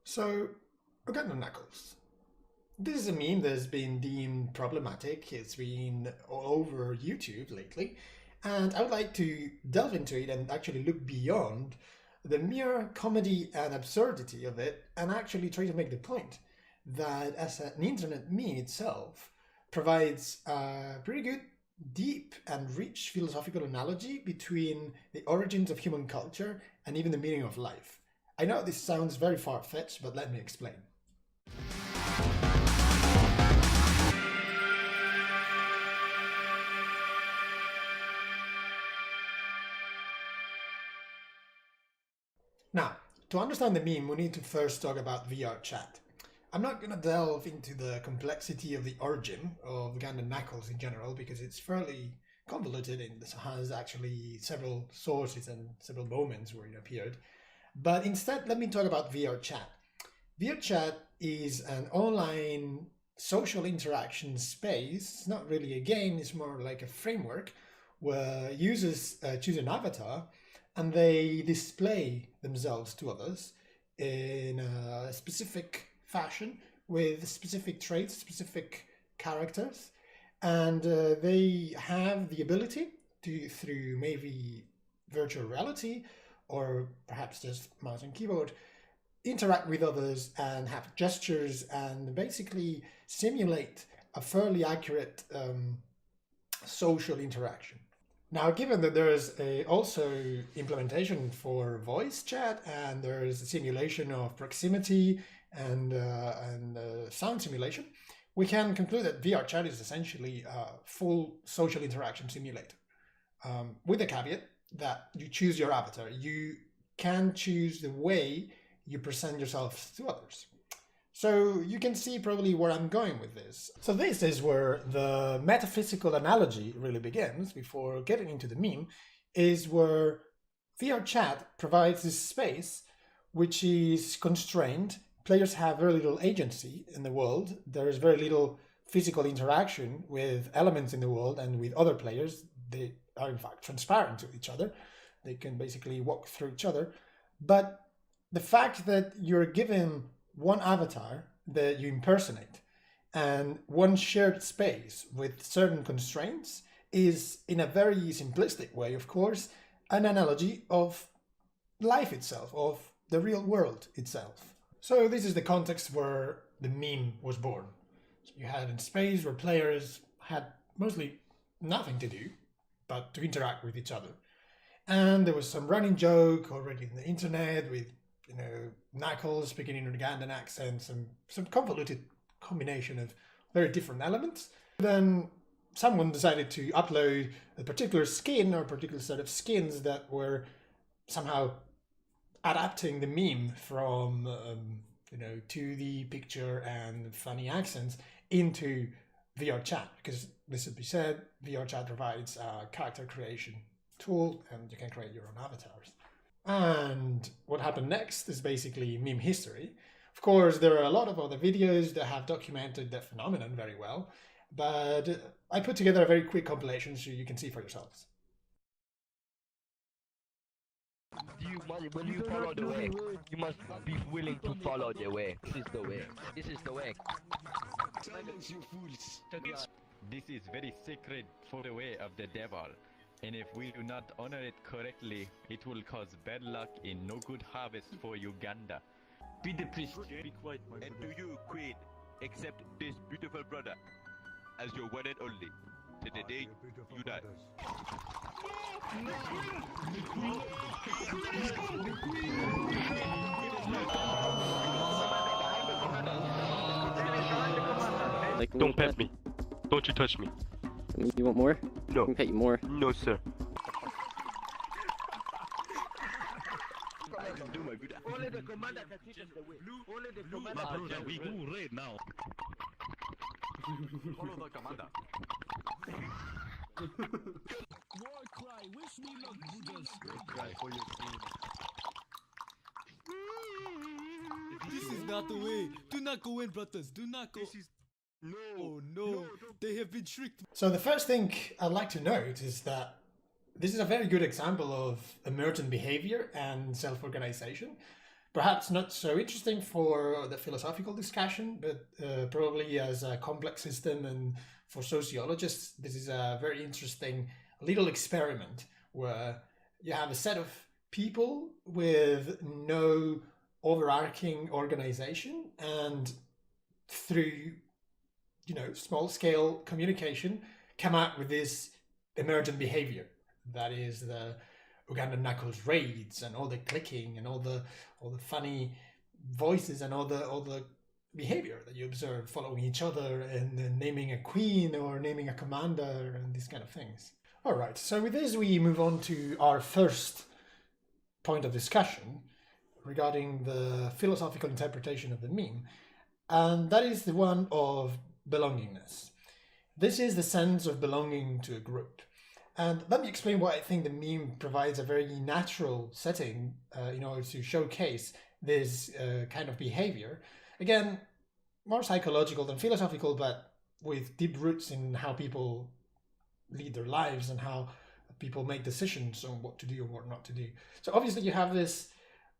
So, Ugandan knuckles. This is a meme that's been deemed problematic. It's been all over YouTube lately. And I would like to delve into it and actually look beyond the mere comedy and absurdity of it and actually try to make the point that as an internet meme itself provides a pretty good, deep and rich philosophical analogy between the origins of human culture and even the meaning of life. I know this sounds very far-fetched, but let me explain. Now, to understand the meme, we need to first talk about VRchat. I'm not going to delve into the complexity of the origin of Ugandan knuckles in general because it's fairly convoluted and has actually several sources and several moments where it appeared. But instead, let me talk about VRchat. VRchat is an online social interaction space. It's not really a game, it's more like a framework where users choose an avatar and they display themselves to others in a specific fashion with specific traits, specific characters. And they have the ability to, through maybe virtual reality, or perhaps just mouse and keyboard, interact with others and have gestures and basically simulate a fairly accurate social interaction. Now, given that there's also implementation for voice chat and there's a simulation of proximity and sound simulation, we can conclude that VRchat is essentially a full social interaction simulator, with the caveat that you choose your avatar. You can choose the way you present yourself to others. So you can see probably where I'm going with this. So this is where the metaphysical analogy really begins before getting into the meme, is where VRchat provides this space which is constrained. Players have very little agency in the world. There is very little physical interaction with elements in the world and with other players. They are in fact transparent to each other. They can basically walk through each other. But the fact that you're given one avatar that you impersonate and one shared space with certain constraints is, in a very simplistic way, of course, an analogy of life itself, of the real world itself. So this is the context where the meme was born. So you had in space where players had mostly nothing to do but to interact with each other. And there was some running joke already in the internet with, knuckles speaking in Ugandan accents and some convoluted combination of very different elements. Then someone decided to upload a particular skin or a particular set of skins that were somehow adapting the meme from, 2D picture and funny accents into VRchat, because this should be said, VRchat provides a character creation tool and you can create your own avatars. And what happened next is basically meme history. Of course, there are a lot of other videos that have documented that phenomenon very well, but I put together a very quick compilation so you can see for yourselves. When you follow the way, you must be willing to follow the way. This is the way. This is the way. Silence, you fools. This is very sacred for the way of the devil, and if we do not honor it correctly, it will cause bad luck and no good harvest for Uganda. Be the priest. Be quiet, my and do you, Queen, accept this beautiful brother as your one and only to the day you die? Like, Don't pet me. Don't you touch me. You want more? No. I can pet you more. No, sir. Only the commander can teach us the way. Only the commander can teach us We the way. go red now. Follow the commander. War cry, wish me luck, Buddhas. Cry for your queen. This is not the way. Do not go in, brothers. Do not go. No. Oh no, they have been tricked. So the first thing I'd like to note is that this is a very good example of emergent behavior and self-organization. Perhaps not so interesting for the philosophical discussion, but probably as a complex system and for sociologists, this is a very interesting little experiment where you have a set of people with no overarching organization, and through small scale communication come out with this emergent behavior that is the Ugandan knuckles raids and all the clicking and all the funny voices and all the behavior that you observe following each other and naming a queen or naming a commander and these kind of things. All right, so with this we move on to our first point of discussion regarding the philosophical interpretation of the meme, and that is the one of belongingness. This is the sense of belonging to a group. And let me explain why I think the meme provides a very natural setting in order to showcase this kind of behavior. Again, more psychological than philosophical, but with deep roots in how people lead their lives and how people make decisions on what to do and what not to do. So obviously you have this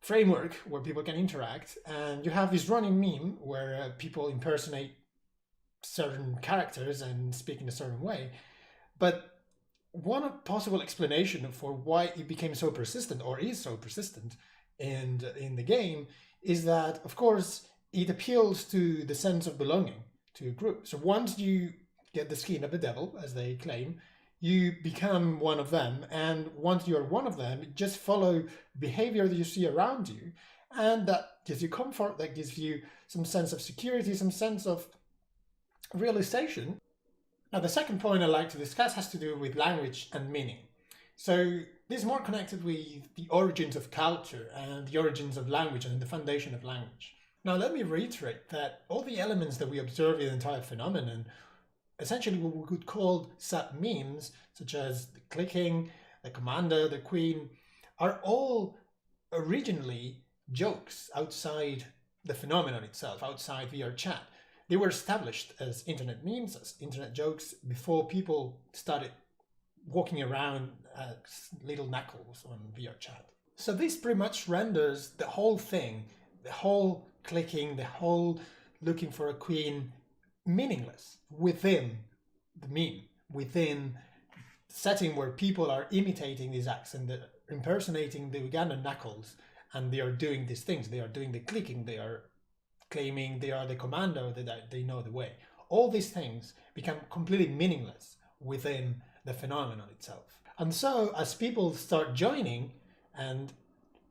framework where people can interact, and you have this running meme where people impersonate certain characters and speak in a certain way. But one possible explanation for why it became so persistent, or is so persistent in the game, is that, of course, it appeals to the sense of belonging to a group. So once you get the skin of the devil, as they claim, you become one of them. And once you're one of them, just follow behavior that you see around you. And that gives you comfort, that gives you some sense of security, some sense of realization. Now, the second point I'd like to discuss has to do with language and meaning. So this is more connected with the origins of culture and the origins of language and the foundation of language. Now, let me reiterate that all the elements that we observe in the entire phenomenon, essentially what we could call sub-memes, such as the clicking, the commander, the queen, are all originally jokes outside the phenomenon itself, outside VRchat. They were established as internet memes, as internet jokes, before people started walking around as little knuckles on VRchat. So this pretty much renders the whole thing, the whole clicking, the whole looking for a queen, meaningless within the meme, within the setting where people are imitating these acts and they're impersonating the Ugandan knuckles, and they are doing these things. They are doing the clicking, they are claiming they are the commander, that they know the way. All these things become completely meaningless within the phenomenon itself. And so as people start joining and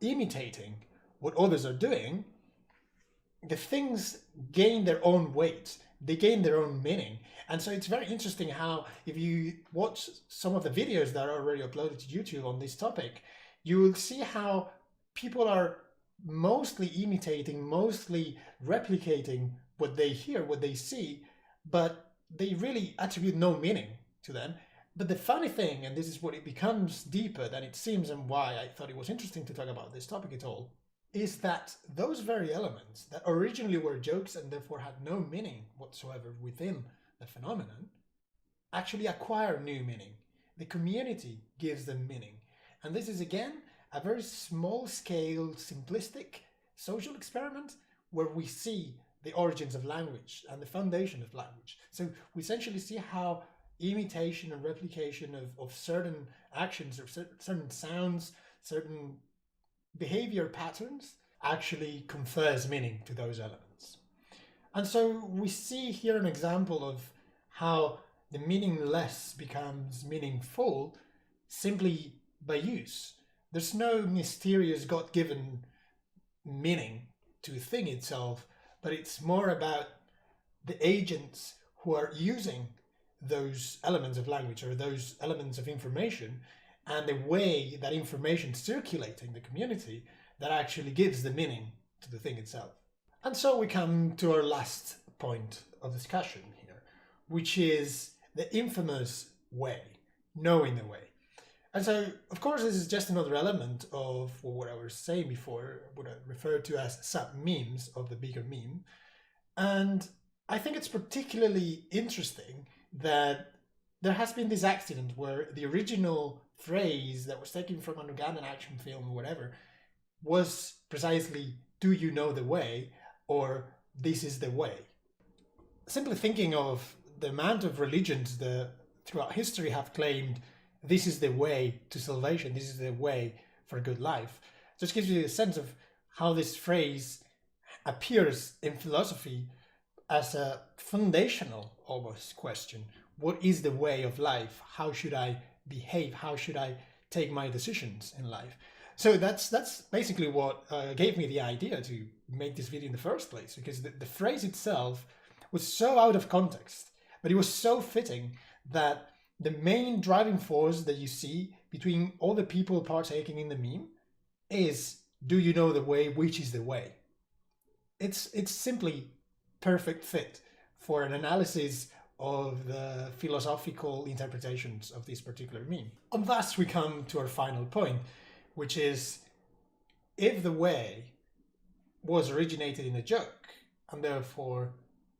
imitating what others are doing, the things gain their own weight, they gain their own meaning. And so it's very interesting how, if you watch some of the videos that are already uploaded to YouTube on this topic, you will see how people are mostly imitating, mostly replicating what they hear, what they see, but they really attribute no meaning to them. But the funny thing, and this is what it becomes deeper than it seems and why I thought it was interesting to talk about this topic at all, is that those very elements that originally were jokes and therefore had no meaning whatsoever within the phenomenon actually acquire new meaning. The community gives them meaning. And this is again a very small scale, simplistic social experiment where we see the origins of language and the foundation of language. So we essentially see how imitation and replication of certain actions or certain sounds, certain behavior patterns actually confers meaning to those elements. And so we see here an example of how the meaningless becomes meaningful simply by use. There's no mysterious God-given meaning to the thing itself, but it's more about the agents who are using those elements of language or those elements of information and the way that information circulating the community that actually gives the meaning to the thing itself. And so we come to our last point of discussion here, which is the infamous way, knowing the way. And so, of course, this is just another element of what I was saying before, what I referred to as sub-memes of the bigger meme. And I think it's particularly interesting that there has been this accident where the original phrase that was taken from an Ugandan action film or whatever was precisely do you know the way, or this is the way. Simply thinking of the amount of religions that throughout history have claimed this is the way to salvation, this is the way for a good life, just gives you a sense of how this phrase appears in philosophy as a foundational almost question. What is the way of life? How should I behave? How should I take my decisions in life? So that's basically what gave me the idea to make this video in the first place, because the phrase itself was so out of context, but it was so fitting that the main driving force that you see between all the people partaking in the meme is, do you know the way? Which is the way? It's simply perfect fit for an analysis of the philosophical interpretations of this particular meme. And thus we come to our final point, which is, if the way was originated in a joke and therefore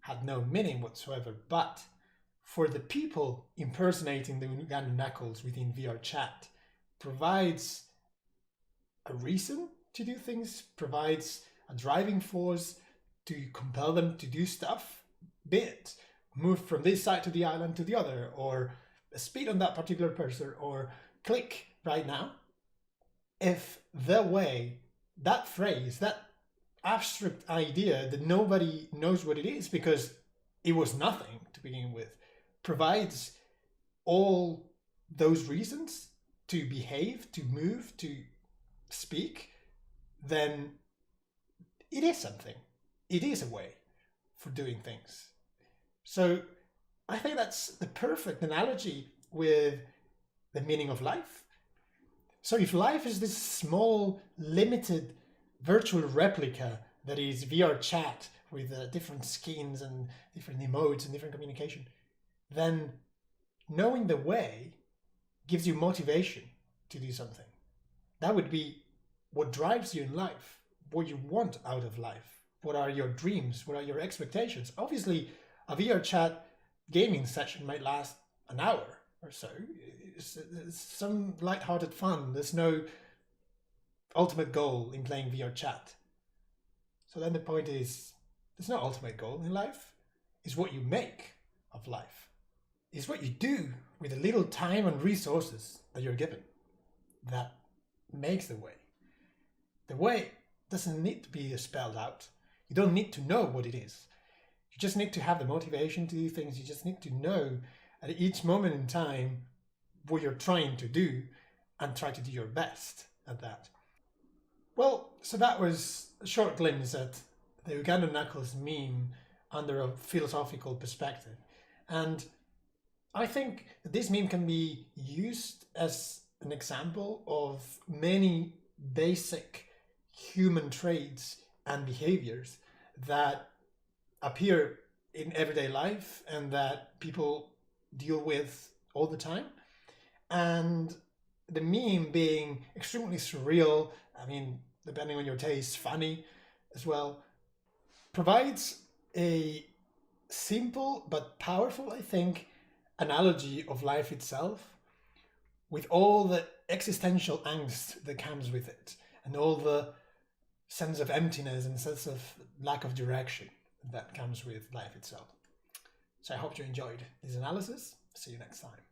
had no meaning whatsoever, but for the people impersonating the Ugandan knuckles within VRchat provides a reason to do things, provides a driving force to compel them to do stuff, be it move from this side to the island to the other, or speed on that particular person, or click right now. If the way, that phrase, that abstract idea that nobody knows what it is because it was nothing to begin with, provides all those reasons to behave, to move, to speak, then it is something. It is a way for doing things. So I think that's the perfect analogy with the meaning of life. So if life is this small, limited virtual replica that is VRchat with different skins and different emotes and different communication, then knowing the way gives you motivation to do something. That would be what drives you in life, what you want out of life. What are your dreams? What are your expectations? Obviously, a VRchat gaming session might last an hour or so. It's some light-hearted fun. There's no ultimate goal in playing VRchat. So then the point is, there's no ultimate goal in life. It's what you make of life. It's what you do with the little time and resources that you're given that makes the way. The way doesn't need to be spelled out. You don't need to know what it is. You just need to have the motivation to do things. You just need to know at each moment in time what you're trying to do and try to do your best at that. Well, so that was a short glimpse at the Ugandan Knuckles meme under a philosophical perspective. And I think that this meme can be used as an example of many basic human traits and behaviors that appear in everyday life and that people deal with all the time. And the meme being extremely surreal, I mean, depending on your taste, funny as well, provides a simple but powerful, I think, analogy of life itself, with all the existential angst that comes with it, and all the sense of emptiness and sense of lack of direction that comes with life itself. So I hope you enjoyed this analysis. See you next time.